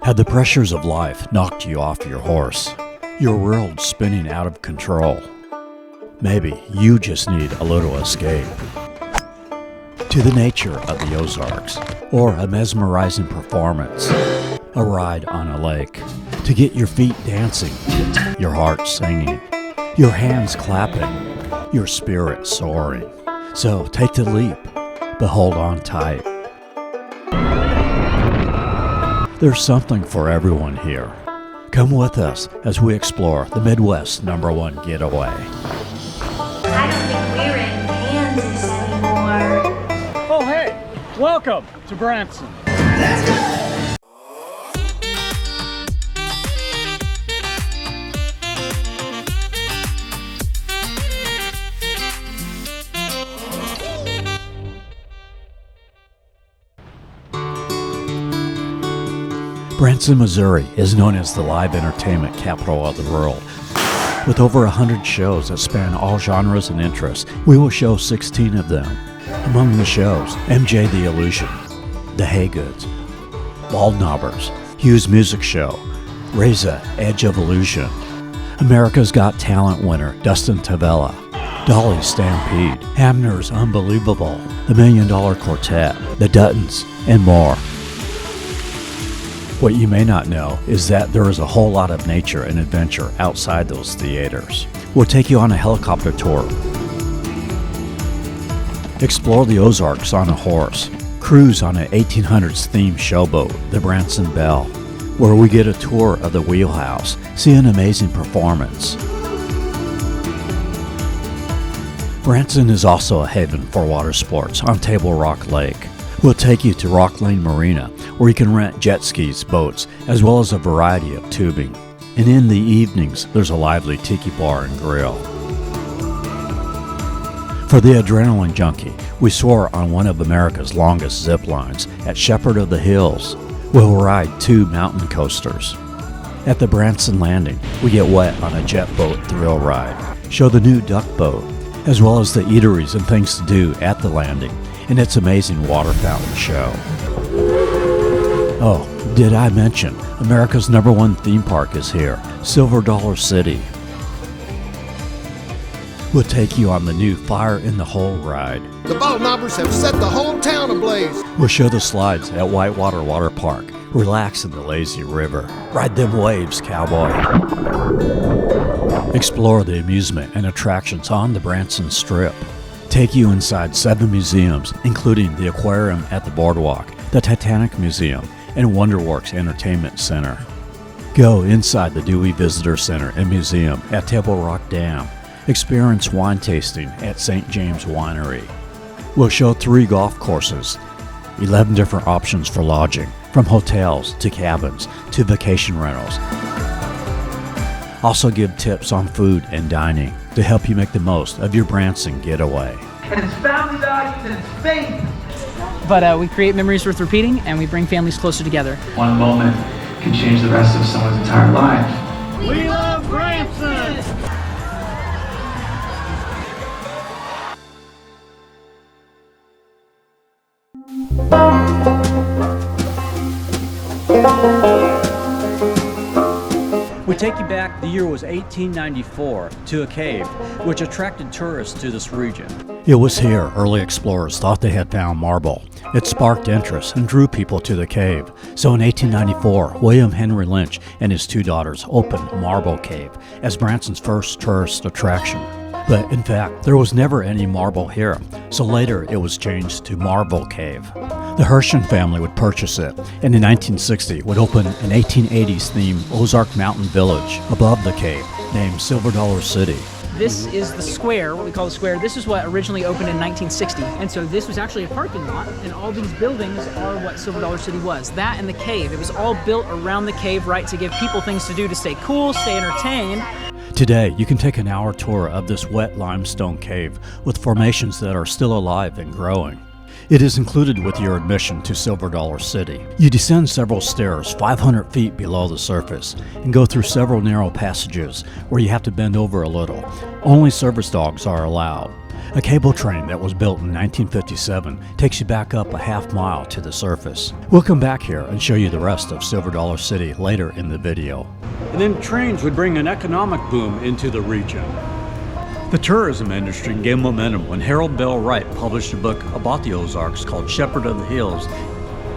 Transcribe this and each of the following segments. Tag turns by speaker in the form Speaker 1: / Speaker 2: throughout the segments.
Speaker 1: Had the pressures of life knocked you off your horse? Your world spinning out of control? Maybe you just need a little escape. To the nature of the Ozarks, or a mesmerizing performance, a ride on a lake, to get your feet dancing, your heart singing, your hands clapping, your spirit soaring. So take the leap, but hold on tight. There's something for everyone here. Come with us as we explore the Midwest's #1 getaway.
Speaker 2: I don't think we're in Kansas anymore.
Speaker 3: Oh, hey, welcome to Branson.
Speaker 2: Let's go!
Speaker 1: Branson, Missouri is known as the live entertainment capital of the world. With over 100 shows that span all genres and interests, we will show 16 of them. Among the shows, MJ the Illusion, the Haygoods, Baldknobbers, Hughes Music Show, Reza, Edge of Illusion, America's Got Talent winner Dustin Tavella, Dolly Stampede, Hamner's Unbelievable, the $1 Million Quartet, the Duttons, and more. What you may not know is that there is a whole lot of nature and adventure outside those theaters. We'll take you on a helicopter tour. Explore the Ozarks on a horse. Cruise on an 1800s themed showboat, the Branson Belle, where we get a tour of the wheelhouse, see an amazing performance. Branson is also a haven for water sports on Table Rock Lake. We'll take you to Rock Lane Marina, where you can rent jet skis, boats, as well as a variety of tubing. And in the evenings, there's a lively tiki bar and grill. For the adrenaline junkie, we soar on one of America's longest zip lines at Shepherd of the Hills. We'll ride 2 mountain coasters. At the Branson Landing, we get wet on a jet boat thrill ride, show the new duck boat, as well as the eateries and things to do at the landing, and its amazing water fountain show. Oh, did I mention, America's #1 theme park is here, Silver Dollar City. We'll take you on the new Fire in the Hole ride.
Speaker 4: The Baldknobbers have set the whole town ablaze.
Speaker 1: We'll show the slides at Whitewater Water Park, relax in the lazy river, ride them waves, cowboy. Explore the amusement and attractions on the Branson Strip. Take you inside 7 museums, including the Aquarium at the Boardwalk, the Titanic Museum, and Wonderworks Entertainment Center. Go inside the Dewey Visitor Center and Museum at Table Rock Dam. Experience wine tasting at St. James Winery. We'll show 3 golf courses, 11 different options for lodging, from hotels to cabins to vacation rentals. Also give tips on food and dining to help you make the most of your Branson getaway.
Speaker 5: And it's family values and it's faith.
Speaker 6: But we create memories worth repeating, and we bring families closer together.
Speaker 5: One moment can change the rest of someone's entire life.
Speaker 3: We love Branson!
Speaker 1: We take you back, the year was 1894, to a cave which attracted tourists to this region. It was here early explorers thought they had found marble. It sparked interest and drew people to the cave. So in 1894, William Henry Lynch and his 2 daughters opened Marble Cave as Branson's first tourist attraction. But in fact, there was never any marble here, so later it was changed to Marble Cave. The Hershen family would purchase it, and in 1960 would open an 1880s themed Ozark Mountain Village above the cave, named Silver Dollar City.
Speaker 6: This is the square, what we call the square. This is what originally opened in 1960. And so this was actually a parking lot, and all these buildings are what Silver Dollar City was. That and the cave. It was all built around the cave, right, to give people things to do to stay cool, stay entertained.
Speaker 1: Today, you can take an hour tour of this wet limestone cave with formations that are still alive and growing. It is included with your admission to Silver Dollar City. You descend several stairs 500 feet below the surface and go through several narrow passages where you have to bend over a little. Only service dogs are allowed. A cable train that was built in 1957 takes you back up a half mile to the surface. We'll come back here and show you the rest of Silver Dollar City later in the video.
Speaker 3: And then trains would bring an economic boom into the region.
Speaker 1: The tourism industry gained momentum when Harold Bell Wright published a book about the Ozarks called Shepherd of the Hills.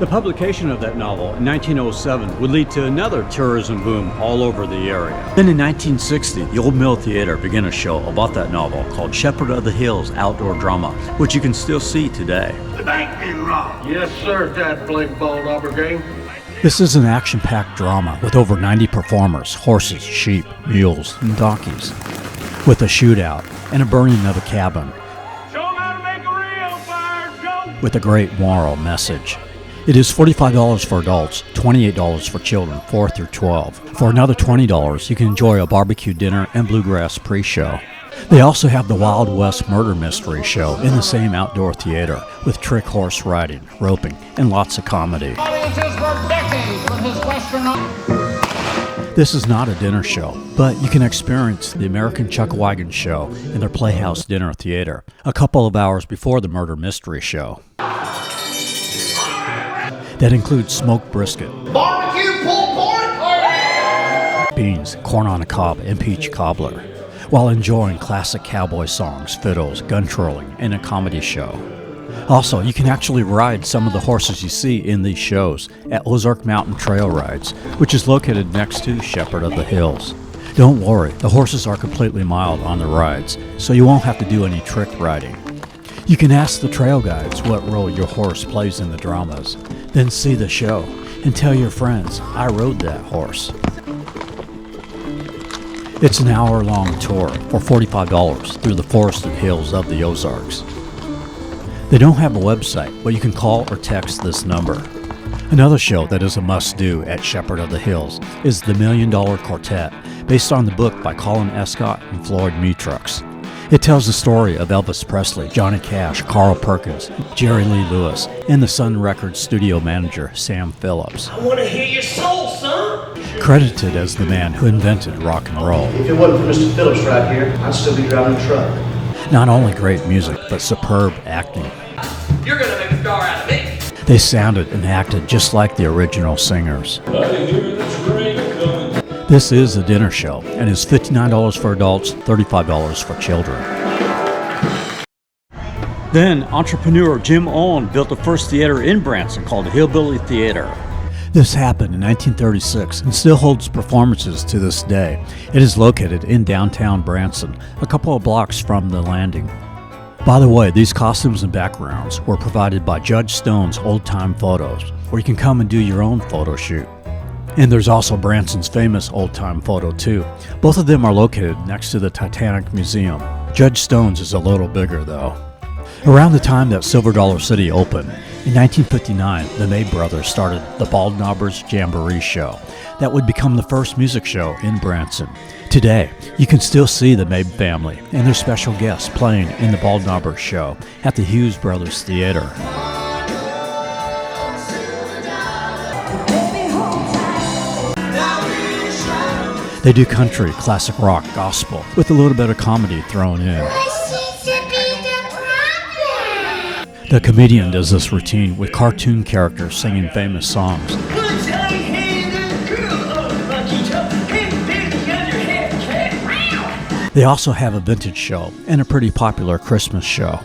Speaker 3: The publication of that novel in 1907 would lead to another tourism boom all over the area.
Speaker 1: Then in 1960, the Old Mill Theater began a show about that novel called Shepherd of the Hills Outdoor Drama, which you can still see today.
Speaker 7: The bank been robbed.
Speaker 4: Yes, sir, that Blake Baldknobber game.
Speaker 1: This is an action-packed drama with over 90 performers, horses, sheep, mules, and donkeys, with a shootout and a burning of a cabin,
Speaker 7: Show 'em how to make a real fire, Joe.
Speaker 1: with a great moral message. It is $45 for adults, $28 for children 4 through 12. For another $20, you can enjoy a barbecue dinner and bluegrass pre-show. They also have the Wild West Murder Mystery Show in the same outdoor theater with trick horse riding, roping, and lots of comedy. This is not a dinner show, but you can experience the American Chuck Wagon Show in their Playhouse Dinner Theater a couple of hours before the Murder Mystery Show. That includes smoked brisket,
Speaker 4: Barbecue pulled pork.
Speaker 1: beans, corn on the cob, and peach cobbler, while enjoying classic cowboy songs, fiddles, gun twirling, and a comedy show. Also, you can actually ride some of the horses you see in these shows at Ozark Mountain Trail Rides, which is located next to Shepherd of the Hills. Don't worry, the horses are completely mild on the rides, so you won't have to do any trick riding. You can ask the trail guides what role your horse plays in the dramas, then see the show and tell your friends, I rode that horse. It's an hour-long tour for $45 through the forested hills of the Ozarks. They don't have a website, but you can call or text this number. Another show that is a must-do at Shepherd of the Hills is the $1 Million Quartet, based on the book by Colin Escott and Floyd Mutrux. It tells the story of Elvis Presley, Johnny Cash, Carl Perkins, Jerry Lee Lewis, and the Sun Records studio manager Sam Phillips.
Speaker 7: I want to hear your soul, son.
Speaker 1: Credited as the man who invented rock and roll.
Speaker 8: If it wasn't for Mr. Phillips right here, I'd still be driving a truck.
Speaker 1: Not only great music, but superb acting.
Speaker 7: You're going to make a star out of me.
Speaker 1: They sounded and acted just like the original singers. This is a dinner show and is $59 for adults, $35 for children.
Speaker 3: Then entrepreneur Jim Owen built the first theater in Branson called the Hillbilly Theater.
Speaker 1: This happened in 1936 and still holds performances to this day. It is located in downtown Branson, a couple of blocks from the landing. By the way, these costumes and backgrounds were provided by Judge Stone's Old Time Photos, where you can come and do your own photo shoot. And there's also Branson's famous Old Time Photo too. Both of them are located next to the Titanic Museum. Judge Stone's is a little bigger though. Around the time that Silver Dollar City opened, in 1959, the May brothers started the Baldknobbers Jamboree Show. That would become the first music show in Branson. Today, you can still see the May family and their special guests playing in the Baldknobbers Show at the Hughes Brothers Theater. They do country, classic rock, gospel, with a little bit of comedy thrown in. The comedian does this routine with cartoon characters singing famous songs. They also have a vintage show and a pretty popular Christmas show.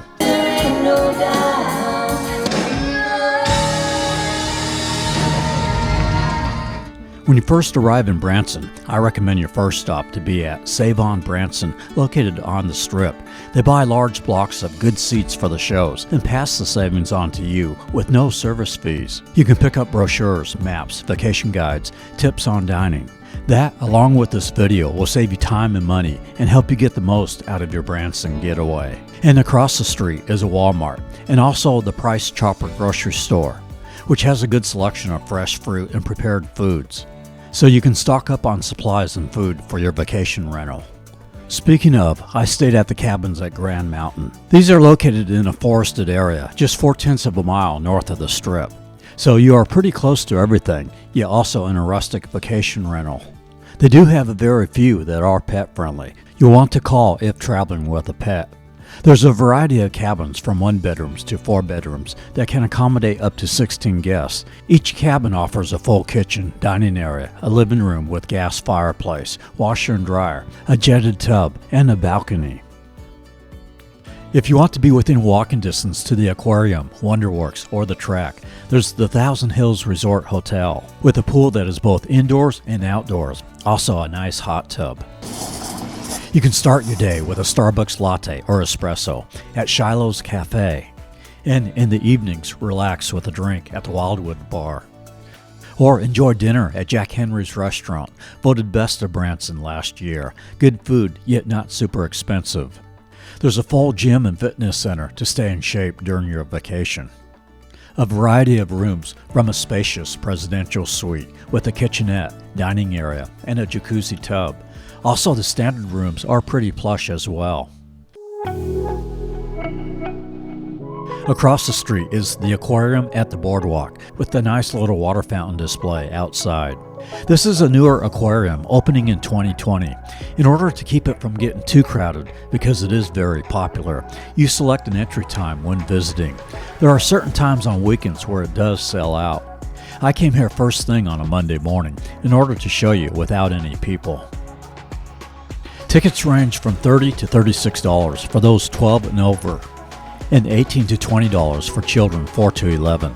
Speaker 1: When you first arrive in Branson, I recommend your first stop to be at Save On Branson, located on the Strip. They buy large blocks of good seats for the shows and pass the savings on to you with no service fees. You can pick up brochures, maps, vacation guides, tips on dining. That, along with this video, will save you time and money and help you get the most out of your Branson getaway. And across the street is a Walmart and also the Price Chopper grocery store, which has a good selection of fresh fruit and prepared foods, so you can stock up on supplies and food for your vacation rental. Speaking of, I stayed at the cabins at Grand Mountain. These are located in a forested area, just 4/10 of a mile north of the Strip. So you are pretty close to everything, yet also in a rustic vacation rental. They do have a very few that are pet friendly. You'll want to call if traveling with a pet. There's a variety of cabins from 1 bedrooms to 4 bedrooms that can accommodate up to 16 guests. Each cabin offers a full kitchen, dining area, a living room with gas fireplace, washer and dryer, a jetted tub, and a balcony. If you want to be within walking distance to the Aquarium, Wonderworks, or the track, there's the Thousand Hills Resort Hotel, with a pool that is both indoors and outdoors, also a nice hot tub. You can start your day with a Starbucks latte or espresso at Shiloh's Cafe, and in the evenings relax with a drink at the Wildwood Bar. Or enjoy dinner at Jack Henry's Restaurant, voted best of Branson last year. Good food, yet not super expensive. There's a full gym and fitness center to stay in shape during your vacation. A variety of rooms from a spacious presidential suite with a kitchenette, dining area, and a jacuzzi tub. Also, the standard rooms are pretty plush as well. Across the street is the Aquarium at the Boardwalk with the nice little water fountain display outside. This is a newer aquarium opening in 2020. In order to keep it from getting too crowded, because it is very popular, you select an entry time when visiting. There are certain times on weekends where it does sell out. I came here first thing on a Monday morning in order to show you without any people. Tickets range from $30 to $36 for those 12 and over, and $18 to $20 for children 4 to 11.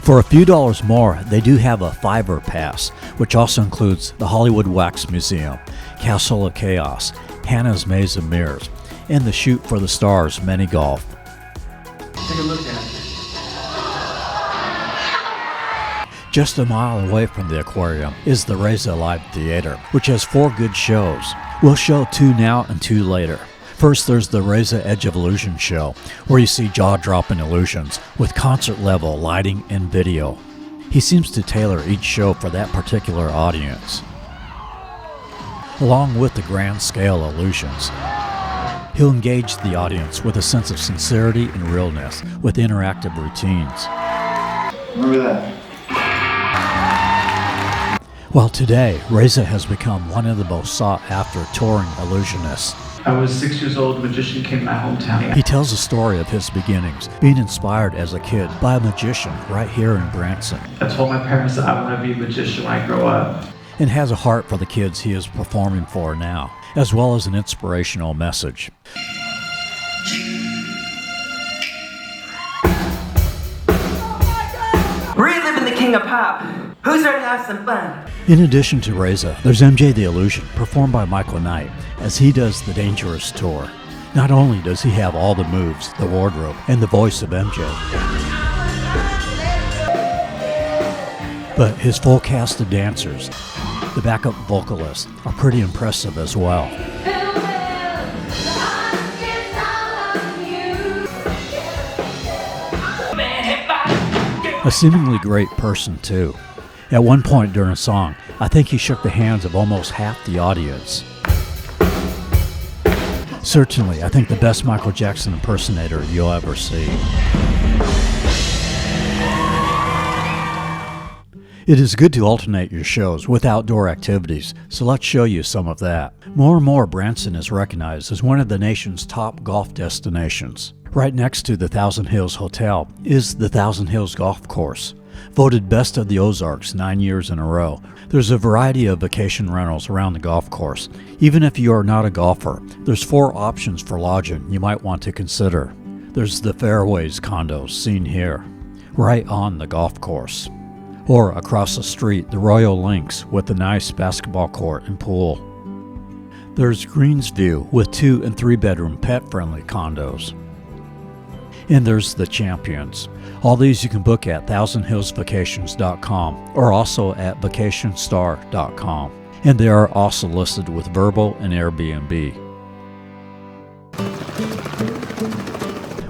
Speaker 1: For a few dollars more, they do have a $5 pass, which also includes the Hollywood Wax Museum, Castle of Chaos, Hannah's Maze of Mirrors, and the Shoot for the Stars mini golf.
Speaker 5: Take a look at it.
Speaker 1: Just a mile away from the aquarium is the Reza Live Theater, which has 4 good shows. We'll show 2 now and 2 later. First, there's the Reza Edge of Illusion show, where you see jaw-dropping illusions with concert-level lighting and video. He seems to tailor each show for that particular audience. Along with the grand-scale illusions, he'll engage the audience with a sense of sincerity and realness with interactive routines.
Speaker 5: Remember that.
Speaker 1: Well, today, Reza has become one of the most sought-after touring illusionists.
Speaker 5: I was 6 years old, a magician came to my hometown.
Speaker 1: He tells the story of his beginnings, being inspired as a kid by a magician right here in Branson.
Speaker 5: I told my parents that I want to be a magician when I grow up.
Speaker 1: And has a heart for the kids he is performing for now, as well as an inspirational message.
Speaker 9: Reliving the king of pop. Who's ready to have some fun?
Speaker 1: In addition to Reza, there's MJ the Illusion, performed by Michael Knight, as he does the Dangerous Tour. Not only does he have all the moves, the wardrobe, and the voice of MJ, but his full cast of dancers, the backup vocalists, are pretty impressive as well. A seemingly great person, too. At one point during a song, I think he shook the hands of almost half the audience. Certainly, I think the best Michael Jackson impersonator you'll ever see. It is good to alternate your shows with outdoor activities, so let's show you some of that. More and more, Branson is recognized as one of the nation's top golf destinations. Right next to the Thousand Hills Hotel is the Thousand Hills Golf Course. Voted best of the Ozarks 9 years in a row. There's a variety of vacation rentals around the golf course. Even if you are not a golfer, there's 4 options for lodging you might want to consider. There's the Fairways condos seen here, right on the golf course. Or across the street, the Royal Links with the nice basketball court and pool. There's Greensview with 2 and 3 bedroom pet-friendly condos. And there's the Champions. All these you can book at thousandhillsvacations.com or also at vacationstar.com. And they are also listed with Vrbo and Airbnb.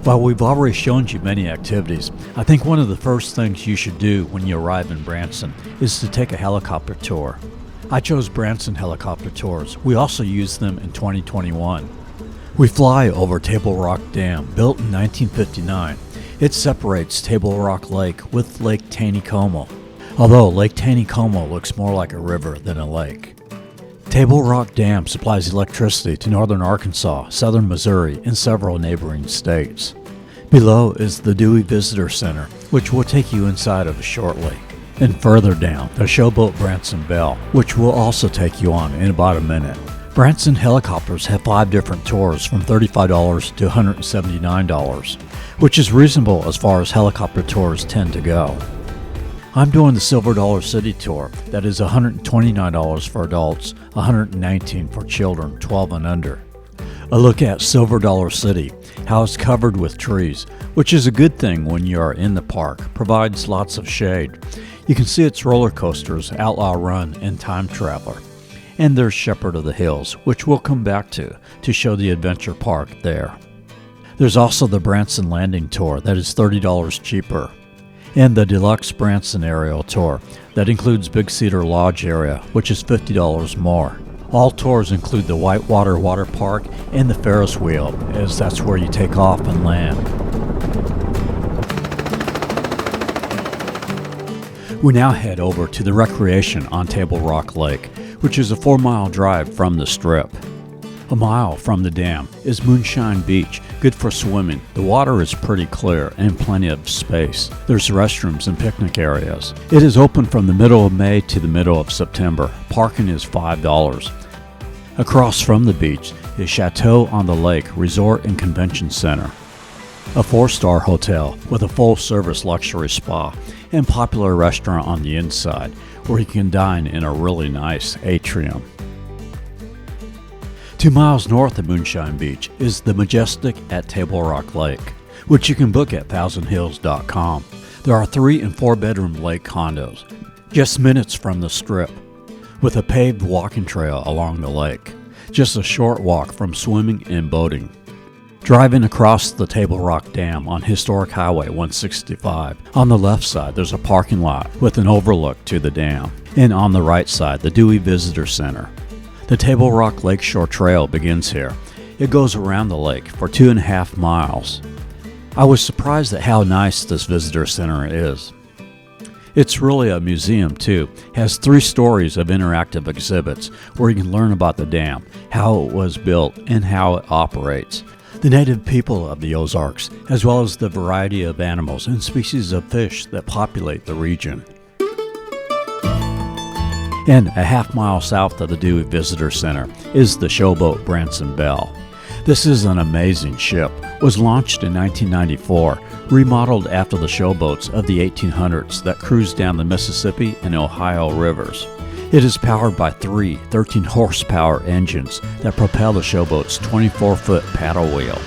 Speaker 1: While we've already shown you many activities, I think one of the first things you should do when you arrive in Branson is to take a helicopter tour. I chose Branson Helicopter Tours. We also used them in 2021. We fly over Table Rock Dam, built in 1959. It separates Table Rock Lake with Lake Taneycomo, although Lake Taneycomo looks more like a river than a lake. Table Rock Dam supplies electricity to northern Arkansas, southern Missouri, and several neighboring states. Below is the Dewey Visitor Center, which we'll take you inside of shortly. And further down, the Showboat Branson Belle, which we'll also take you on in about a minute. Branson helicopters have 5 different tours from $35 to $179, which is reasonable as far as helicopter tours tend to go. I'm doing the Silver Dollar City tour, that is $129 for adults, $119 for children 12 and under. A look at Silver Dollar City, how it's covered with trees, which is a good thing when you are in the park, provides lots of shade. You can see its roller coasters, Outlaw Run and Time Traveler. And there's Shepherd of the Hills, which we'll come back to show the adventure park there. There's also the Branson Landing tour that is $30 cheaper. And the Deluxe Branson Aerial Tour that includes Big Cedar Lodge area, which is $50 more. All tours include the Whitewater Water Park and the Ferris wheel, as that's where you take off and land. We now head over to the recreation on Table Rock Lake, which is a 4-mile drive from the Strip. A mile from the dam is Moonshine Beach, good for swimming. The water is pretty clear and plenty of space. There's restrooms and picnic areas. It is open from the middle of May to the middle of September. Parking is $5. Across from the beach is Chateau on the Lake Resort and Convention Center, a 4-star hotel with a full-service luxury spa and popular restaurant on the inside where you can dine in a really nice atrium. 2 miles north of Moonshine Beach is the Majestic at Table Rock Lake, which you can book at thousandhills.com. There are 3 and 4 bedroom lake condos, just minutes from the Strip, with a paved walking trail along the lake, just a short walk from swimming and boating. Driving across the Table Rock Dam on Historic Highway 165, on the left side there's a parking lot with an overlook to the dam, and on the right side the Dewey Visitor Center. The Table Rock Lakeshore Trail begins here. It goes around the lake for 2.5 miles. I was surprised at how nice this visitor center is. It's really a museum too. It has 3 stories of interactive exhibits where you can learn about the dam, how it was built, and how it operates. The native people of the Ozarks, as well as the variety of animals and species of fish that populate the region. And a half-mile south of the Dewey Visitor Center is the Showboat Branson Belle. This is an amazing ship. It was launched in 1994, remodeled after the showboats of the 1800s that cruised down the Mississippi and Ohio rivers. It is powered by 3 13-horsepower engines that propel the showboat's 24-foot paddle wheel.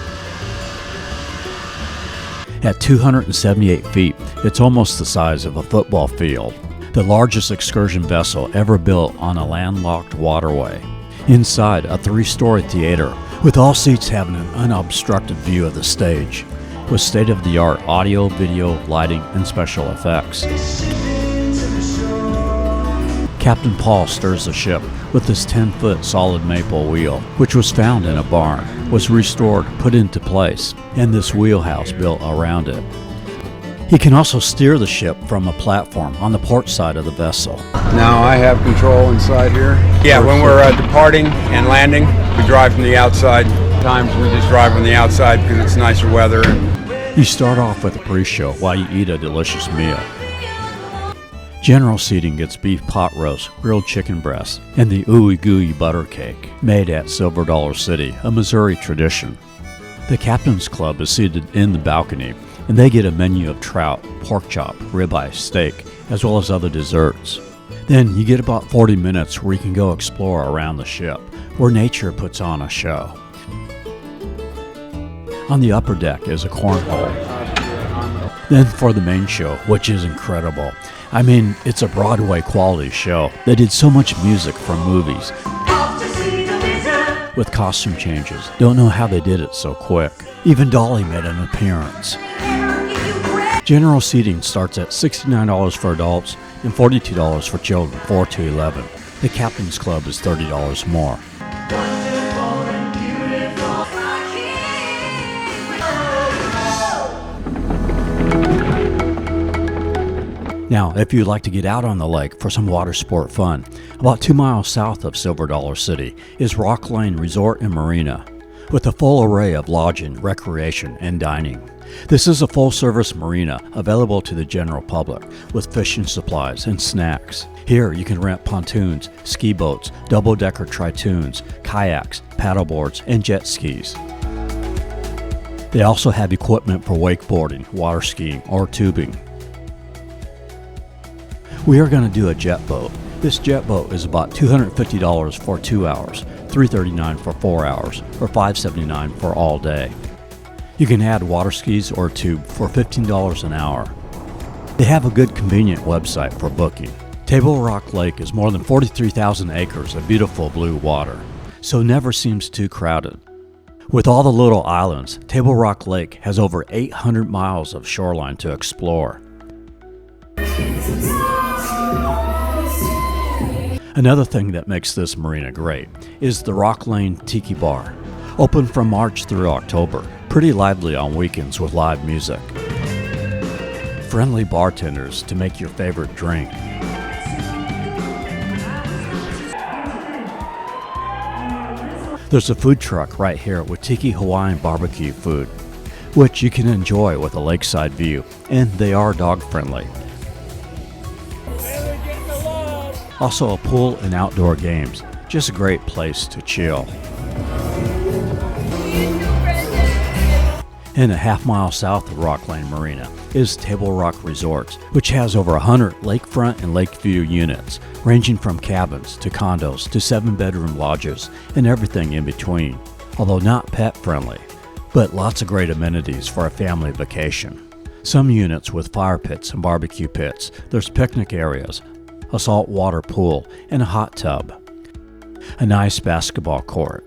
Speaker 1: At 278 feet, it's almost the size of a football field, the largest excursion vessel ever built on a landlocked waterway. Inside, a 3-story theater, with all seats having an unobstructed view of the stage, with state-of-the-art audio, video, lighting, and special effects. Captain Paul steers the ship with this 10-foot solid maple wheel, which was found in a barn, was restored, put into place, and this wheelhouse built around it. He can also steer the ship from a platform on the port side of the vessel.
Speaker 10: Now I have control inside here. Yeah, when we're departing and landing, we drive from the outside. Times we just drive from the outside because it's nicer weather.
Speaker 1: You start off with a pre-show while you eat a delicious meal. General seating gets beef pot roast, grilled chicken breast, and the ooey gooey butter cake, made at Silver Dollar City, a Missouri tradition. The Captain's Club is seated in the balcony, and they get a menu of trout, pork chop, ribeye, steak, as well as other desserts. Then you get about 40 minutes where you can go explore around the ship, where nature puts on a show. On the upper deck is a cornhole. Then for the main show, which is incredible. I mean, it's a Broadway quality show. They did so much music from movies with costume changes. Don't know how they did it so quick. Even Dolly made an appearance. General seating starts at $69 for adults and $42 for children 4 to 11. The Captain's Club is $30 more. Now, if you'd like to get out on the lake for some water sport fun, about 2 miles south of Silver Dollar City is Rock Lane Resort and Marina, with a full array of lodging, recreation, and dining. This is a full-service marina available to the general public with fishing supplies and snacks. Here you can rent pontoons, ski boats, double-decker tritoons, kayaks, paddleboards, and jet skis. They also have equipment for wakeboarding, water skiing, or tubing. We are going to do a jet boat. This jet boat is about $250 for 2 hours, $339 for 4 hours, or $579 for all day. You can add water skis or tube for $15 an hour. They have a good convenient website for booking. Table Rock Lake is more than 43,000 acres of beautiful blue water, so never seems too crowded. With all the little islands, Table Rock Lake has over 800 miles of shoreline to explore. Another thing that makes this marina great is the Rock Lane Tiki Bar. Open from March through October, pretty lively on weekends with live music. Friendly bartenders to make your favorite drink. There's a food truck right here with Tiki Hawaiian barbecue food, which you can enjoy with a lakeside view, and they are dog friendly. Also a pool and outdoor games, just a great place to chill. And a half-mile south of Rock Lane Marina is Table Rock Resorts, which has over 100 lakefront and lakeview units, ranging from cabins to condos to 7-bedroom lodges and everything in between, although not pet-friendly, but lots of great amenities for a family vacation. Some units with fire pits and barbecue pits, there's picnic areas, a saltwater pool, and a hot tub. A nice basketball court.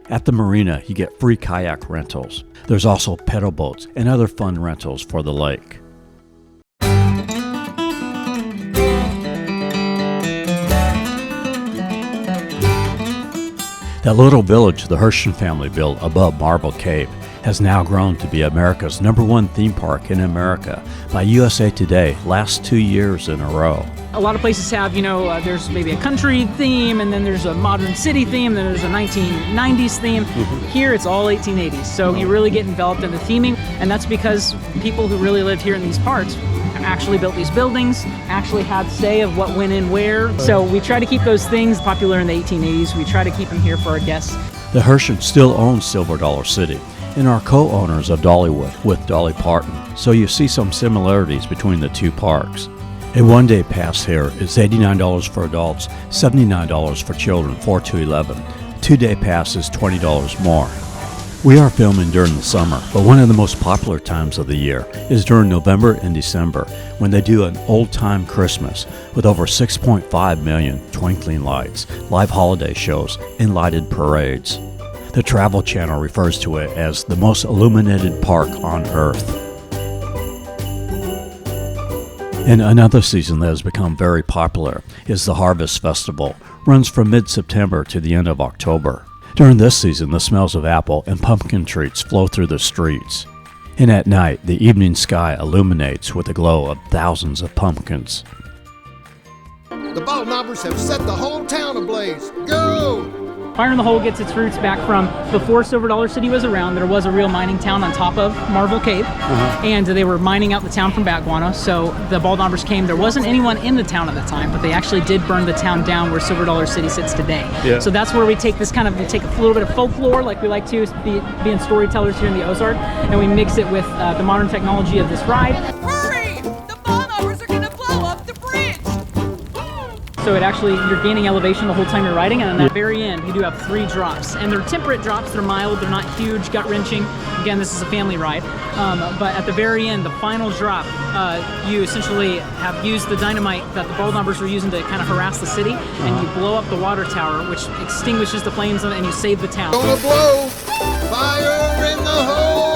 Speaker 1: At the marina, you get free kayak rentals. There's also pedal boats and other fun rentals for the lake. That little village the Herschel family built above Marble Cave has now grown to be America's #1 theme park in America by USA Today last 2 years in a row.
Speaker 6: A lot of places have, there's maybe a country theme, and then there's a modern city theme, then there's a 1990s theme. Here it's all 1880s, so you really get enveloped in the theming, and that's because people who really lived here in these parts actually built these buildings, actually had say of what went in where. So we try to keep those things popular in the 1880s. We try to keep them here for our guests.
Speaker 1: The Herschel still owns Silver Dollar City and are co-owners of Dollywood with Dolly Parton, so you see some similarities between the two parks. A one-day pass here is $89 for adults, $79 for children 4 to 11. 2-day pass is $20 more. We are filming during the summer, but one of the most popular times of the year is during November and December, when they do an old-time Christmas with over 6.5 million twinkling lights, live holiday shows, and lighted parades. The Travel Channel refers to it as the most illuminated park on Earth. And another season that has become very popular is the Harvest Festival. Runs from mid-September to the end of October. During this season, the smells of apple and pumpkin treats flow through the streets. And at night, the evening sky illuminates with the glow of thousands of pumpkins.
Speaker 4: The Baldknobbers have set the whole town ablaze. Go!
Speaker 6: Fire in the Hole gets its roots back from before Silver Dollar City was around. There was a real mining town on top of Marble Cave, and they were mining out the town from Backguano. So the Baldknobbers came. There wasn't anyone in the town at the time, but they actually did burn the town down where Silver Dollar City sits today. Yeah. So that's where we take this we take a little bit of folklore, like we like to being storytellers here in the Ozark, and we mix it with the modern technology of this ride.
Speaker 11: Hurry! The Baldknobbers are gonna blow up the bridge!
Speaker 6: So you're gaining elevation the whole time you're riding, and at the very end, you do have 3 drops. And they're temperate drops, they're mild, they're not huge, gut-wrenching. Again, this is a family ride. But at the very end, the final drop, you essentially have used the dynamite that the Baldknobbers were using to kind of harass the city, and you blow up the water tower, which extinguishes the flames, and you save the town.
Speaker 4: Gonna blow fire in the hole!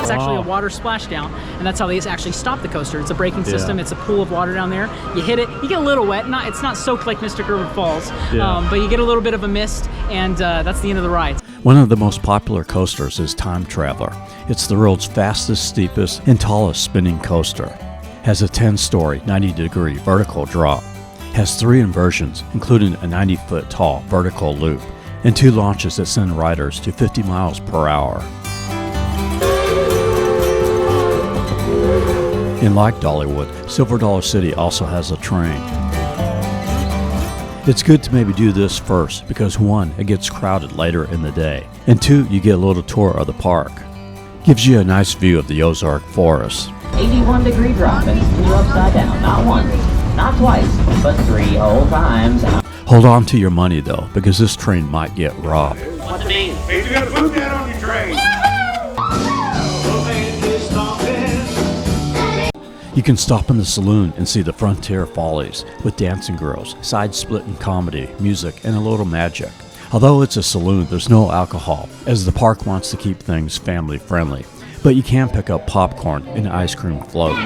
Speaker 6: It's actually a water splashdown, and that's how they actually stop the coaster. It's a braking system. It's a pool of water down there. You hit it, you get a little wet. It's not soaked like Mr. Gerber Falls, but you get a little bit of a mist, and that's the end of the ride.
Speaker 1: One of the most popular coasters is Time Traveler. It's the world's fastest, steepest, and tallest spinning coaster. has a 10-story, 90-degree vertical drop, has 3 inversions, including a 90-foot tall vertical loop, and 2 launches that send riders to 50 miles per hour. And like Dollywood, Silver Dollar City also has a train. It's good to maybe do this first because 1, it gets crowded later in the day, and 2, you get a little tour of the park. Gives you a nice view of the Ozark Forest.
Speaker 12: 81-degree drop and 2 upside down, not once, not twice, but 3 whole times.
Speaker 1: Hold on to your money though, because this train might get robbed.
Speaker 7: What do you mean? Means you gotta put that on your train.
Speaker 1: You can stop in the saloon and see the Frontier Follies with dancing girls, side-splitting comedy, music, and a little magic. Although it's a saloon, there's no alcohol, as the park wants to keep things family-friendly. But you can pick up popcorn and ice cream float.
Speaker 7: Will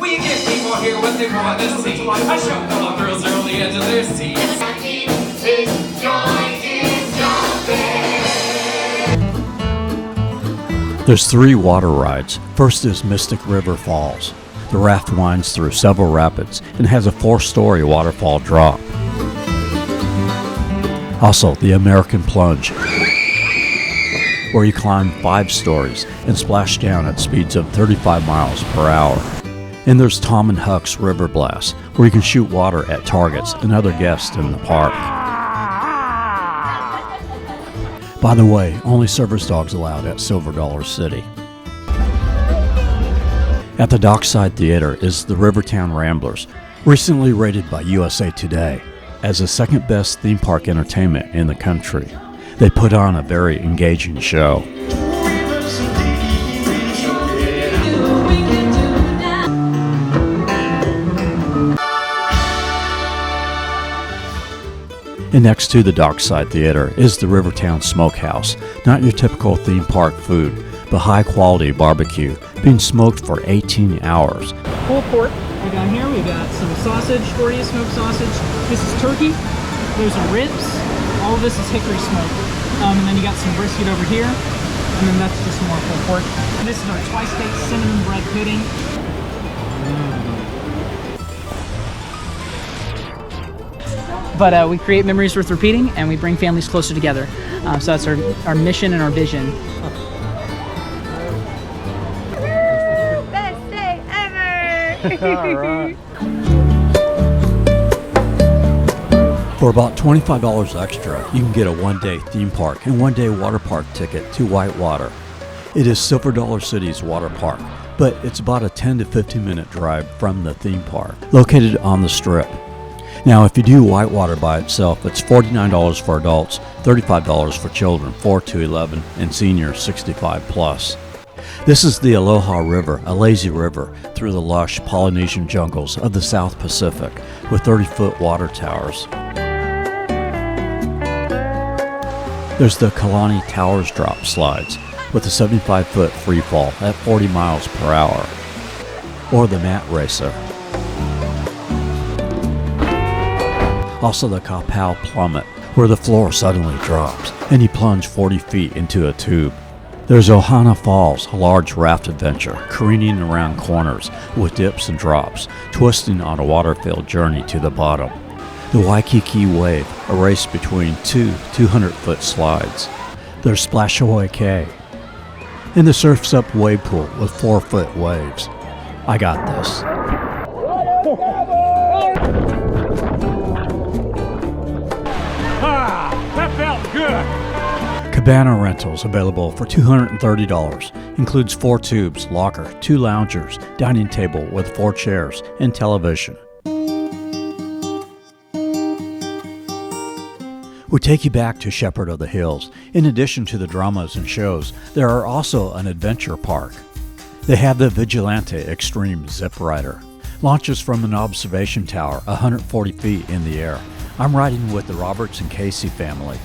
Speaker 7: you give people here what they want to see? I show fellow girls are on the edge of their seats.
Speaker 1: There's 3 water rides. First is Mystic River Falls. The raft winds through several rapids and has a 4-story waterfall drop. Also, the American Plunge, where you climb 5 stories and splash down at speeds of 35 miles per hour. And there's Tom and Huck's River Blast, where you can shoot water at targets and other guests in the park. By the way, only service dogs allowed at Silver Dollar City. At the Dockside Theater is the Rivertown Ramblers, recently rated by USA Today as the 2nd best theme park entertainment in the country. They put on a very engaging show. And next to the Dockside Theater is the Rivertown Smokehouse. Not your typical theme park food, but high quality barbecue, being smoked for 18 hours.
Speaker 6: Pulled pork. We got here, we got some sausage for you, smoked sausage. This is turkey. Those are ribs. All of this is hickory smoke. And then you got some brisket over here. And then that's just more pulled pork. And this is our twice-baked cinnamon bread pudding. But we create memories worth repeating, and we bring families closer together. So that's our mission and our vision.
Speaker 2: Best day ever!
Speaker 1: All right. For about $25 extra, you can get a 1-day theme park and 1-day water park ticket to Whitewater. It is Silver Dollar City's water park, but it's about a 10 to 15 minute drive from the theme park, located on the Strip. Now, if you do Whitewater by itself, it's $49 for adults, $35 for children 4 to 11, and seniors 65 plus. This is the Aloha River, a lazy river through the lush Polynesian jungles of the South Pacific with 30-foot water towers. There's the Kalani Towers drop slides with a 75-foot free fall at 40 miles per hour, or the Mat Racer. Also the Kapow Plummet, where the floor suddenly drops and you plunge 40 feet into a tube. There's Ohana Falls, a large raft adventure, careening around corners with dips and drops, twisting on a water-filled journey to the bottom. The Waikiki Wave, a race between 2 200-foot slides. There's Splashaway Cay, and the Surf's Up wave pool with 4-foot waves. I got this.
Speaker 7: That felt good.
Speaker 1: Cabana rentals available for $230. Includes 4 tubes, locker, 2 loungers, dining table with 4 chairs, and television. We take you back to Shepherd of the Hills. In addition to the dramas and shows, there are also an adventure park. They have the Vigilante Extreme Zip Rider. Launches from an observation tower 140 feet in the air. I'm riding with the Roberts and Casey family,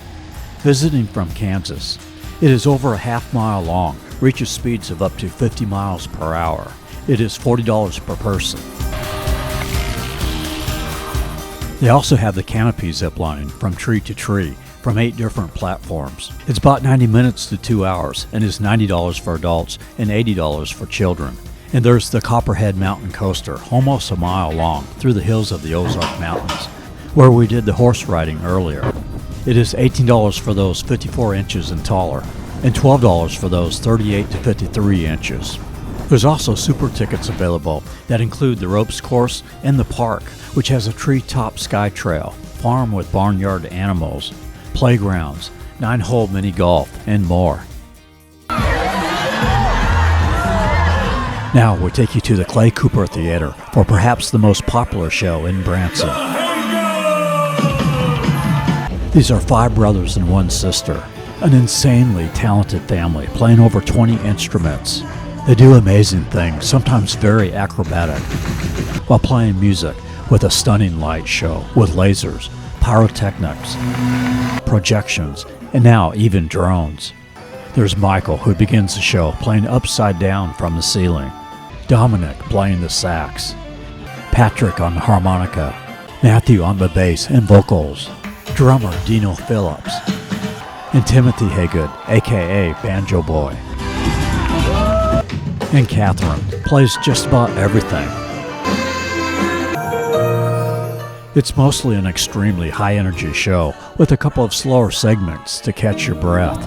Speaker 1: visiting from Kansas. It is over a half-mile long, reaches speeds of up to 50 miles per hour. It is $40 per person. They also have the canopy zip line from tree to tree, from 8 different platforms. It's about 90 minutes to 2 hours and is $90 for adults and $80 for children. And there's the Copperhead Mountain Coaster, almost a mile long, through the hills of the Ozark Mountains, where we did the horse riding earlier. It is $18 for those 54 inches and taller, and $12 for those 38 to 53 inches. There's also super tickets available that include the ropes course and the park, which has a treetop sky trail, farm with barnyard animals, playgrounds, 9-hole mini golf, and more. Now we take you to the Clay Cooper Theater for perhaps the most popular show in Branson. These are 5 brothers and 1 sister, an insanely talented family playing over 20 instruments. They do amazing things, sometimes very acrobatic, while playing music with a stunning light show with lasers, pyrotechnics, projections, and now even drones. There's Michael, who begins the show playing upside down from the ceiling, Dominic playing the sax, Patrick on the harmonica, Matthew on the bass and vocals, drummer Dino Phillips, and Timothy Haygood, aka Banjo Boy. And Catherine plays just about everything. It's mostly an extremely high-energy show with a couple of slower segments to catch your breath.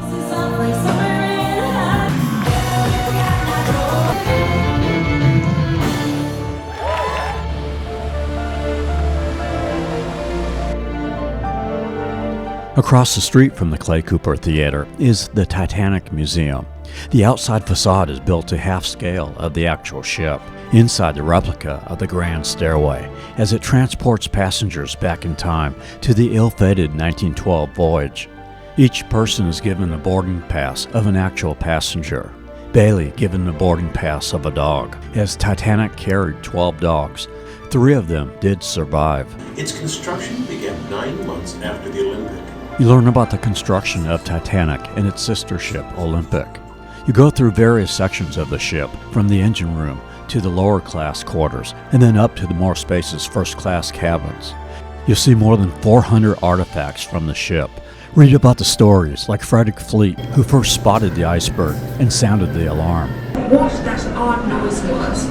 Speaker 1: Across the street from the Clay Cooper Theater is the Titanic Museum. The outside facade is built to half scale of the actual ship, inside the replica of the Grand Stairway, as it transports passengers back in time to the ill-fated 1912 voyage. Each person is given the boarding pass of an actual passenger. Bailey given the boarding pass of a dog, as Titanic carried 12 dogs. 3 of them did survive.
Speaker 13: Its construction began 9 months after the Olympic.
Speaker 1: You learn about the construction of Titanic and its sister ship, Olympic. You go through various sections of the ship, from the engine room to the lower class quarters, and then up to the more spacious first class cabins. You'll see more than 400 artifacts from the ship. Read about the stories, like Frederick Fleet, who first spotted the iceberg and sounded the alarm.
Speaker 9: What that odd noise was.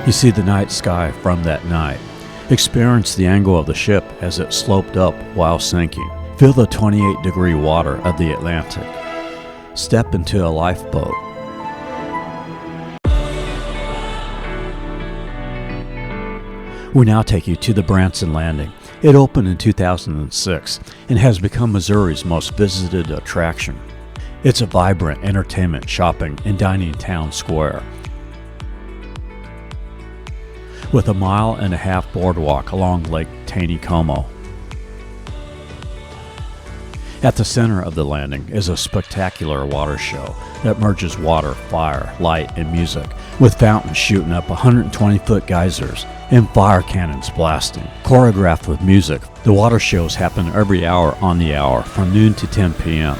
Speaker 1: You see the night sky from that night. Experience the angle of the ship as it sloped up while sinking. Feel the 28-degree water of the Atlantic. Step into a lifeboat. We now take you to the Branson Landing. It opened in 2006 and has become Missouri's most visited attraction. It's a vibrant entertainment, shopping, and dining town square, with a 1.5-mile boardwalk along Lake Taneycomo. At the center of the landing is a spectacular water show that merges water, fire, light, and music, with fountains shooting up 120-foot geysers and fire cannons blasting. Choreographed with music, the water shows happen every hour on the hour from noon to 10 p.m.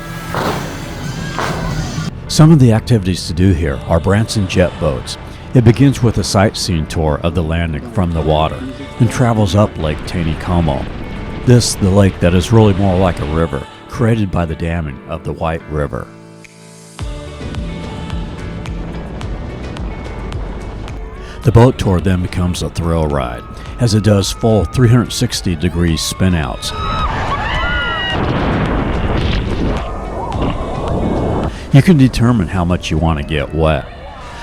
Speaker 1: Some of the activities to do here are Branson jet boats. It begins with a sightseeing tour of the landing from the water and travels up Lake Taneycomo. This, the lake that is really more like a river, created by the damming of the White River. The boat tour then becomes a thrill ride, as it does full 360-degree spin-outs. You can determine how much you want to get wet.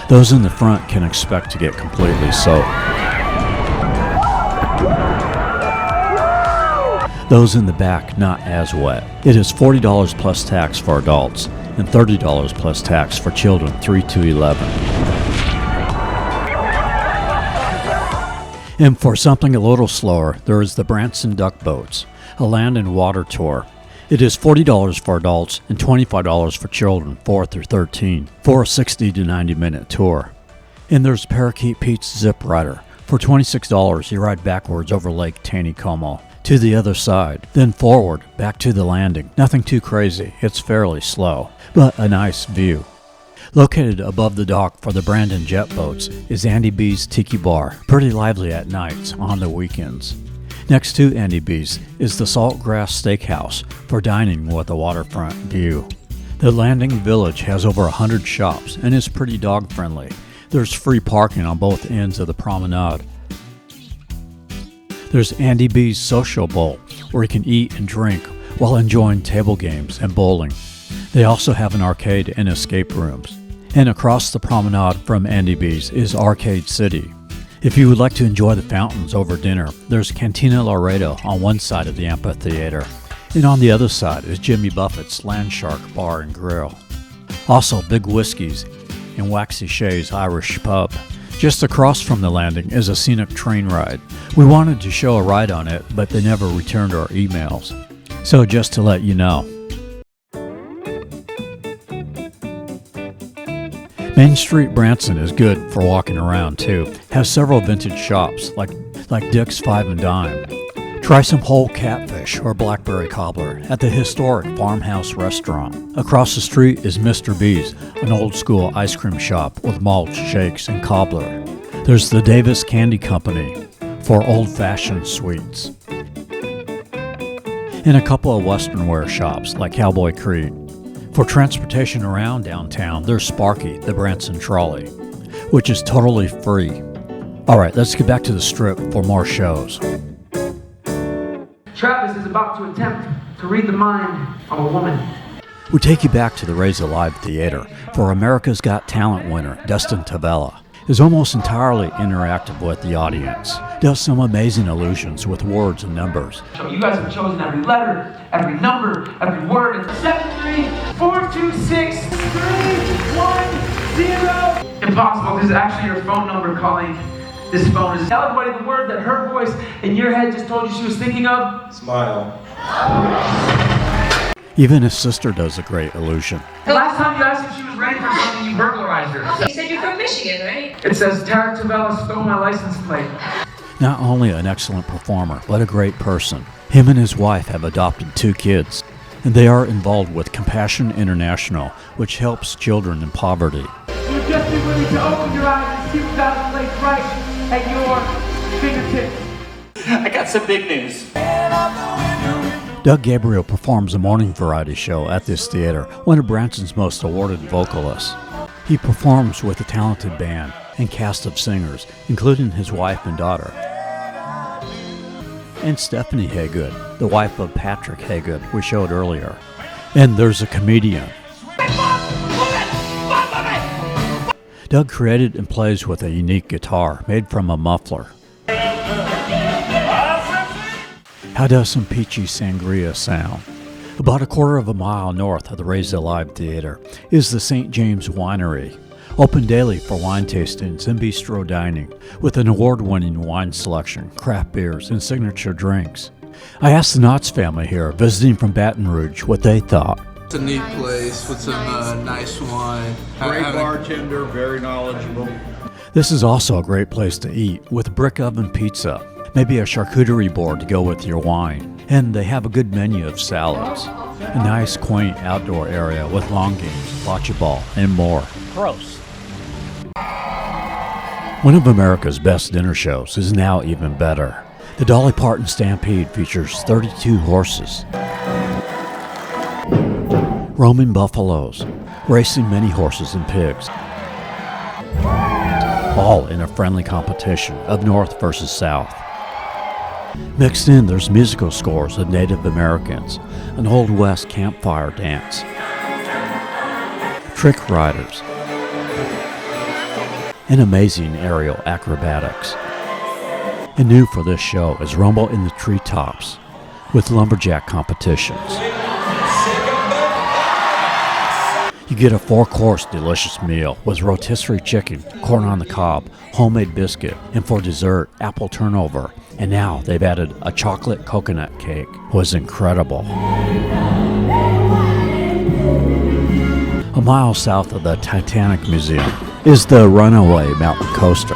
Speaker 1: Those in the front can expect to get completely soaked. Those in the back not as wet. It is $40 plus tax for adults and $30 plus tax for children 3 to 11. And for something a little slower, there is the Branson Duck Boats, a land and water tour. It is $40 for adults and $25 for children 4 through 13 for a 60 to 90 minute tour. And there's Parakeet Pete's Zip Rider. For $26, you ride backwards over Lake Taneycomo to the other side, then forward back to the landing. Nothing too crazy, it's fairly slow, but a nice view. Located above the dock for the Brandon jet boats is Andy B's Tiki Bar, pretty lively at nights on the weekends. Next to Andy B's is the Saltgrass Steakhouse for dining with a waterfront view. The Landing Village has over 100 shops and is pretty dog-friendly. There's free parking on both ends of the promenade. There's Andy B's Social Bowl, where you can eat and drink while enjoying table games and bowling. They also have an arcade and escape rooms. And across the promenade from Andy B's is Arcade City. If you would like to enjoy the fountains over dinner, there's Cantina Laredo on one side of the amphitheater, and on the other side is Jimmy Buffett's Landshark Bar and Grill. Also, Big Whiskey's and Waxy Shay's Irish Pub. Just across from the landing is a scenic train ride. We wanted to show a ride on it, but they never returned our emails. So just to let you know. Main Street Branson is good for walking around too. Has several vintage shops like Dick's Five and Dime. Try some whole catfish or blackberry cobbler at the historic Farmhouse Restaurant. Across the street is Mr. B's, an old school ice cream shop with malts, shakes, and cobbler. There's the Davis Candy Company for old-fashioned sweets. And a couple of Western wear shops like Cowboy Creek. For transportation around downtown, there's Sparky, the Branson Trolley, which is totally free. Alright, let's get back to the Strip for more shows.
Speaker 9: Travis is about to attempt to read the mind of a woman.
Speaker 1: We take you back to the Reza Live Theater, for America's Got Talent winner Dustin Tavella is almost entirely interactive with the audience, does some amazing illusions with words and numbers.
Speaker 9: So you guys have chosen every letter, every number, every word. It's 734263110. Impossible. This is actually your phone number calling this phone. Tell everybody the word that her voice in your head just told you she was thinking of.
Speaker 13: Smile.
Speaker 1: Even his sister does a great illusion.
Speaker 9: The last time you asked if she was ready for something, you burglarized her.
Speaker 2: You said you're from Michigan, right?
Speaker 9: It says, Tarek Tavella stole my license plate.
Speaker 1: Not only an excellent performer, but a great person. Him and his wife have adopted 2 kids, and they are involved with Compassion International, which helps children in poverty.
Speaker 9: You'll just be willing to open your eyes and see what's out of place right at your fingertips.
Speaker 14: I got some big news.
Speaker 1: Doug Gabriel performs a morning variety show at this theater, one of Branson's most awarded vocalists. He performs with a talented band and cast of singers, including his wife and daughter. And Stephanie Haygood, the wife of Patrick Haygood we showed earlier. And there's a comedian. Doug created and plays with a unique guitar made from a muffler. How does some peachy sangria sound? About a quarter of a mile north of the Reza Live Theater is the St. James Winery, open daily for wine tastings and bistro dining, with an award-winning wine selection, craft beers, and signature drinks. I asked the Knotts family here, visiting from Baton Rouge, what they thought.
Speaker 15: It's a neat place with some nice wine.
Speaker 10: Great bartender, very knowledgeable.
Speaker 1: This is also a great place to eat, with brick oven pizza, maybe a charcuterie board to go with your wine. And they have a good menu of salads. A nice, quaint outdoor area with lawn games, bocce ball, and more.
Speaker 6: Gross.
Speaker 1: One of America's best dinner shows is now even better. The Dolly Parton Stampede features 32 horses, roaming buffaloes, racing many horses and pigs, all in a friendly competition of North versus South. Mixed in, there's musical scores of Native Americans, an Old West campfire dance, trick riders, and amazing aerial acrobatics. And new for this show is Rumble in the Treetops, with lumberjack competitions. You get a 4-course delicious meal with rotisserie chicken, corn on the cob, homemade biscuit, and for dessert, apple turnover. And now they've added a chocolate coconut cake. It was incredible. A mile south of the Titanic Museum is the Runaway Mtn Coaster,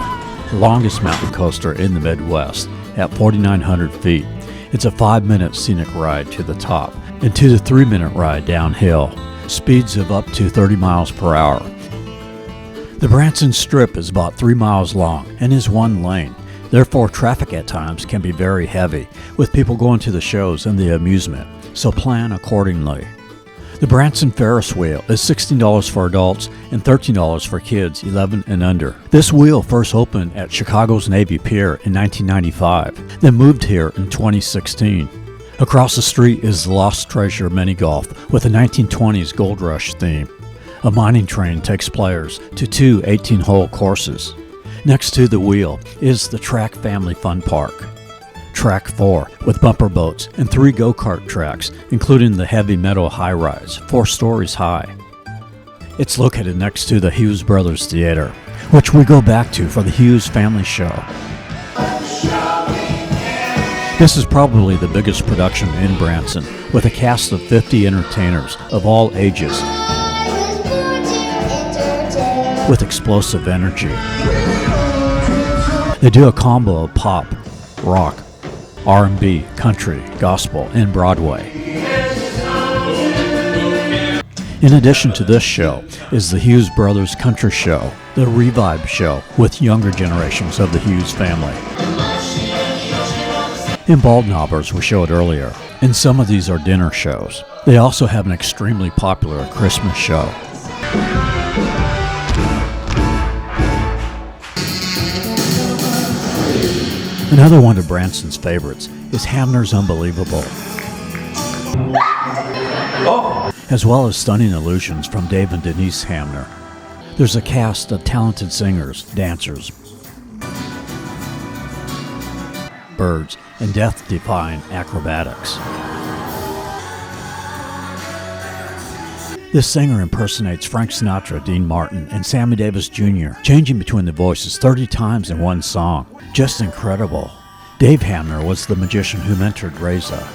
Speaker 1: the longest mountain coaster in the Midwest at 4,900 feet. It's a 5-minute scenic ride to the top and 2 to 3-minute ride downhill. Speeds of up to 30 miles per hour. The Branson Strip is about 3 miles long and is one lane. Therefore, traffic at times can be very heavy, with people going to the shows and the amusement, so plan accordingly. The Branson Ferris wheel is $16 for adults and $13 for kids 11 and under. This wheel first opened at Chicago's Navy Pier in 1995, then moved here in 2016. Across the street is the Lost Treasure Mini Golf with a 1920s Gold Rush theme. A mining train takes players to 2 18-hole courses. Next to the wheel is the Track Family Fun Park. Track 4 with bumper boats and 3 go-kart tracks, including the heavy metal high-rise, 4 stories high. It's located next to the Hughes Brothers Theater, which we go back to for the Hughes Family Show. This is probably the biggest production in Branson, with a cast of 50 entertainers of all ages, with explosive energy. They do a combo of pop, rock, R&B, country, gospel, and Broadway. In addition to this show is the Hughes Brothers Country Show, the Revive Show with younger generations of the Hughes family. And Baldknobbers were showed earlier, and some of these are dinner shows. They also have an extremely popular Christmas show. Another one of Branson's favorites is Hamner's Unbelievable, as well as stunning illusions from Dave and Denise Hamner. There's a cast of talented singers, dancers, birds, and death-defying acrobatics. This singer impersonates Frank Sinatra, Dean Martin, and Sammy Davis Jr., changing between the voices 30 times in one song. Just incredible. Dave Hamner was the magician who mentored Reza.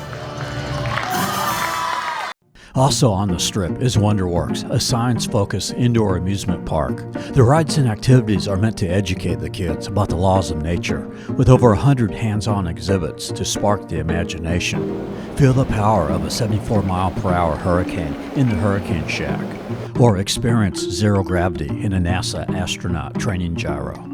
Speaker 1: Also on the Strip is Wonderworks, a science-focused indoor amusement park. The rides and activities are meant to educate the kids about the laws of nature, with over 100 hands-on exhibits to spark the imagination. Feel the power of a 74-mile-per-hour hurricane in the Hurricane Shack, or experience zero gravity in a NASA astronaut training gyro.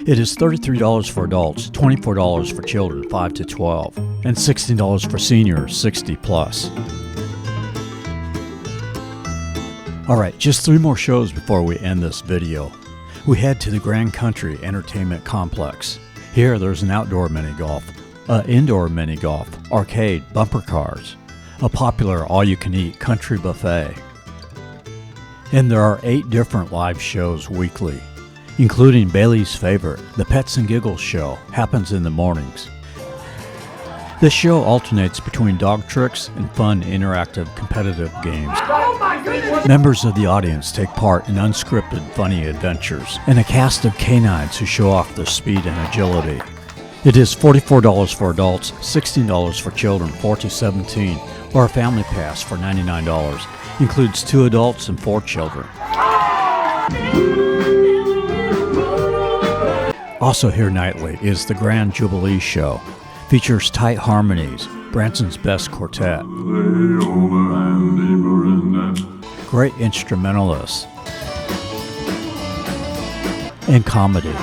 Speaker 1: It is $33 for adults, $24 for children 5 to 12, and $16 for seniors 60 plus. Alright, just 3 more shows before we end this video. We head to the Grand Country Entertainment Complex. Here there's an outdoor mini-golf, an indoor mini-golf, arcade, bumper cars, a popular all-you-can-eat country buffet. And there are 8 different live shows weekly, including Bailey's favorite, the Pets and Giggles show, happens in the mornings. This show alternates between dog tricks and fun, interactive, competitive games. Members of the audience take part in unscripted, funny adventures, and a cast of canines who show off their speed and agility. It is $44 for adults, $16 for children 4 to 17, or a family pass for $99. Includes 2 adults and 4 children. Also here nightly is the Grand Jubilee show. Features tight harmonies, Branson's best quartet, great instrumentalists, and comedy.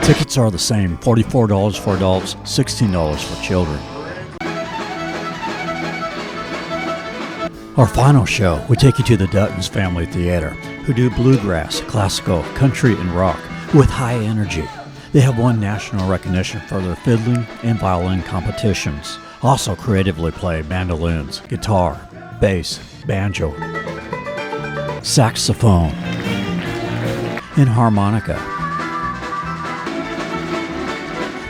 Speaker 1: Tickets are the same, $44 for adults, $16 for children. Our final show, we take you to the Duttons Family Theater, who do bluegrass, classical, country, and rock with high energy. They have won national recognition for their fiddling and violin competitions. Also creatively play mandolins, guitar, bass, banjo, saxophone, and harmonica.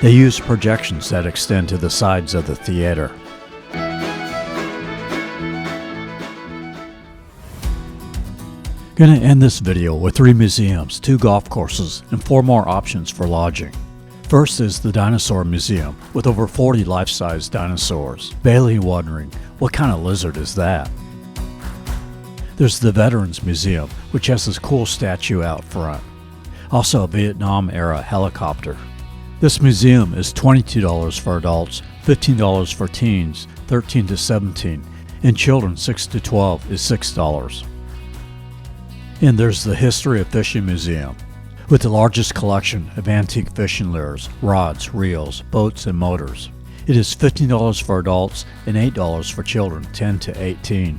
Speaker 1: They use projections that extend to the sides of the theater. Gonna end this video with 3 museums, 2 golf courses, and 4 more options for lodging. First is the Dinosaur Museum, with over 40 life-size dinosaurs. Bailey wondering, what kind of lizard is that? There's the Veterans Museum, which has this cool statue out front. Also a Vietnam-era helicopter. This museum is $22 for adults, $15 for teens, 13 to 17, and children 6 to 12 is $6. And there's the History of Fishing Museum. with the largest collection of antique fishing lures, rods, reels, boats, and motors. It is $15 for adults and $8 for children 10 to 18.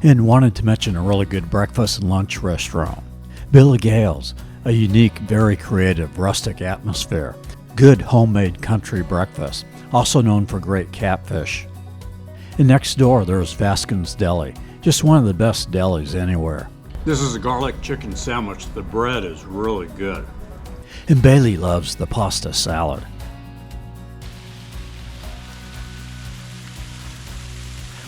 Speaker 1: And wanted to mention a really good breakfast and lunch restaurant, Billy Gale's, a unique, very creative, rustic atmosphere. Good homemade country breakfast, also known for great catfish. And next door there's Vaskin's Deli, just one of the best delis anywhere.
Speaker 3: This is a garlic chicken sandwich. The bread is really good.
Speaker 1: And Bailey loves the pasta salad.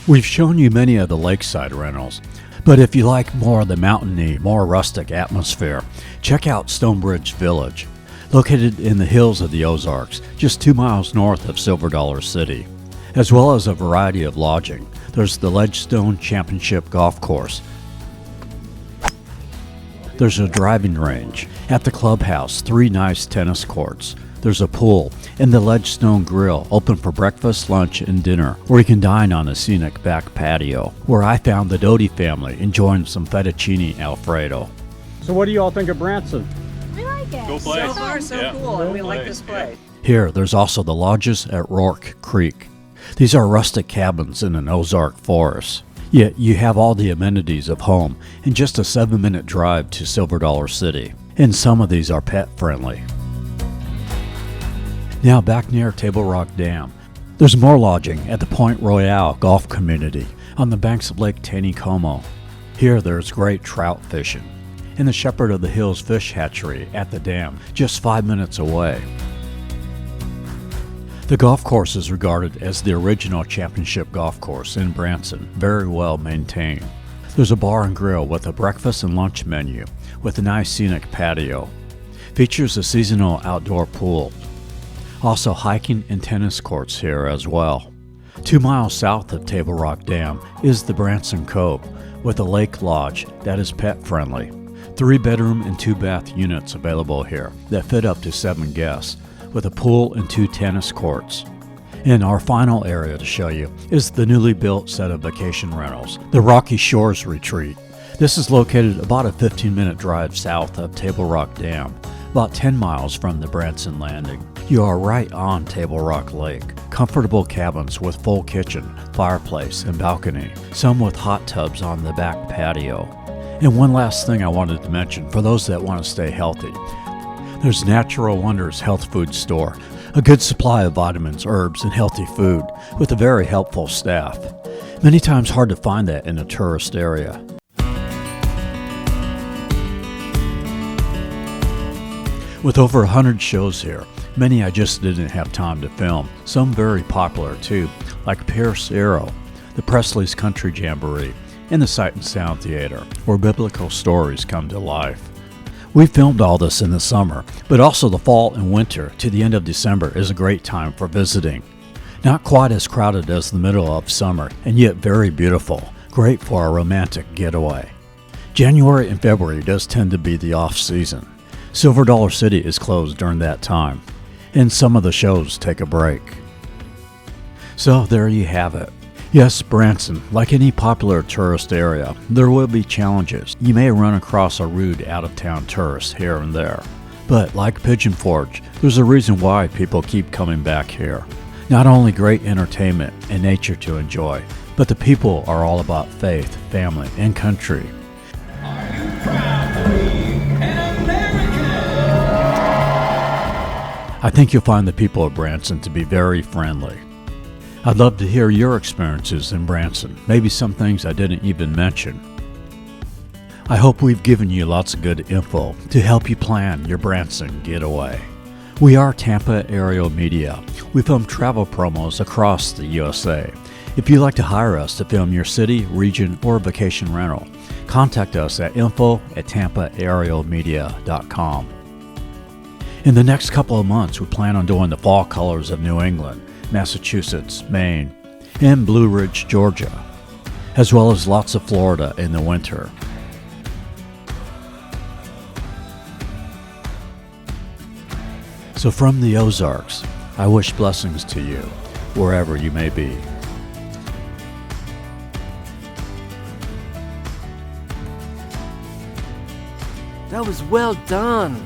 Speaker 1: We've shown you many of the lakeside rentals, but if you like more of the mountainy, more rustic atmosphere, check out Stonebridge Village, located in the hills of the Ozarks, just 2 miles north of Silver Dollar City. As well as a variety of lodging, there's the Ledgestone Championship Golf Course. There's a driving range. At the clubhouse, 3 nice tennis courts. There's a pool and the Ledgestone Grill, open for breakfast, lunch, and dinner, or you can dine on a scenic back patio, where I found the Doty family enjoying some fettuccine Alfredo.
Speaker 3: So what do you all think of Branson?
Speaker 11: We like it.
Speaker 3: Go play.
Speaker 11: So far, so cool, and we like this place.
Speaker 1: Here, there's also the lodges at Rourke Creek. These are rustic cabins in an Ozark forest. Yet you have all the amenities of home in just a 7-minute drive to Silver Dollar City. And some of these are pet friendly. Now back near Table Rock Dam, there's more lodging at the Point Royale Golf Community on the banks of Lake Taneycomo. Here there's great trout fishing, and the Shepherd of the Hills Fish Hatchery at the dam, just 5 minutes away. The golf course is regarded as the original championship golf course in Branson, very well maintained. There's a bar and grill with a breakfast and lunch menu with a nice scenic patio. Features a seasonal outdoor pool. Also hiking and tennis courts here as well. 2 miles south of Table Rock Dam is the Branson Cove with a lake lodge that is pet friendly. 3-bedroom and 2-bath units available here that fit up to 7 guests, with a pool and 2 tennis courts. And our final area to show you is the newly built set of vacation rentals, the Rocky Shores Retreat. This is located about a 15-minute drive south of Table Rock Dam, about 10 miles from the Branson Landing. You are right on Table Rock Lake. Comfortable cabins with full kitchen, fireplace, and balcony, some with hot tubs on the back patio. And one last thing I wanted to mention for those that want to stay healthy. There's Natural Wonders Health Food Store, a good supply of vitamins, herbs, and healthy food with a very helpful staff. Many times hard to find that in a tourist area. With over 100 shows here, many I just didn't have time to film, some very popular too, like Pierce Arrow, the Presley's Country Jamboree, and the Sight and Sound Theater, where biblical stories come to life. We filmed all this in the summer, but also the fall and winter to the end of December is a great time for visiting. Not quite as crowded as the middle of summer, and yet very beautiful, great for a romantic getaway. January and February does tend to be the off-season. Silver Dollar City is closed during that time, and some of the shows take a break. So there you have it. Yes, Branson, like any popular tourist area, there will be challenges. You may run across a rude out-of-town tourist here and there. But like Pigeon Forge, there's a reason why people keep coming back here. Not only great entertainment and nature to enjoy, but the people are all about faith, family, and country. I think you'll find the people of Branson to be very friendly. I'd love to hear your experiences in Branson, maybe some things I didn't even mention. I hope we've given you lots of good info to help you plan your Branson getaway. We are Tampa Aerial Media. We film travel promos across the USA. If you'd like to hire us to film your city, region, or vacation rental, contact us at info@tampaaerialmedia.com. In the next couple of months, we plan on doing the fall colors of New England, Massachusetts, Maine, and Blue Ridge, Georgia, as well as lots of Florida in the winter. So from the Ozarks, I wish blessings to you, wherever you may be.
Speaker 16: That was well done.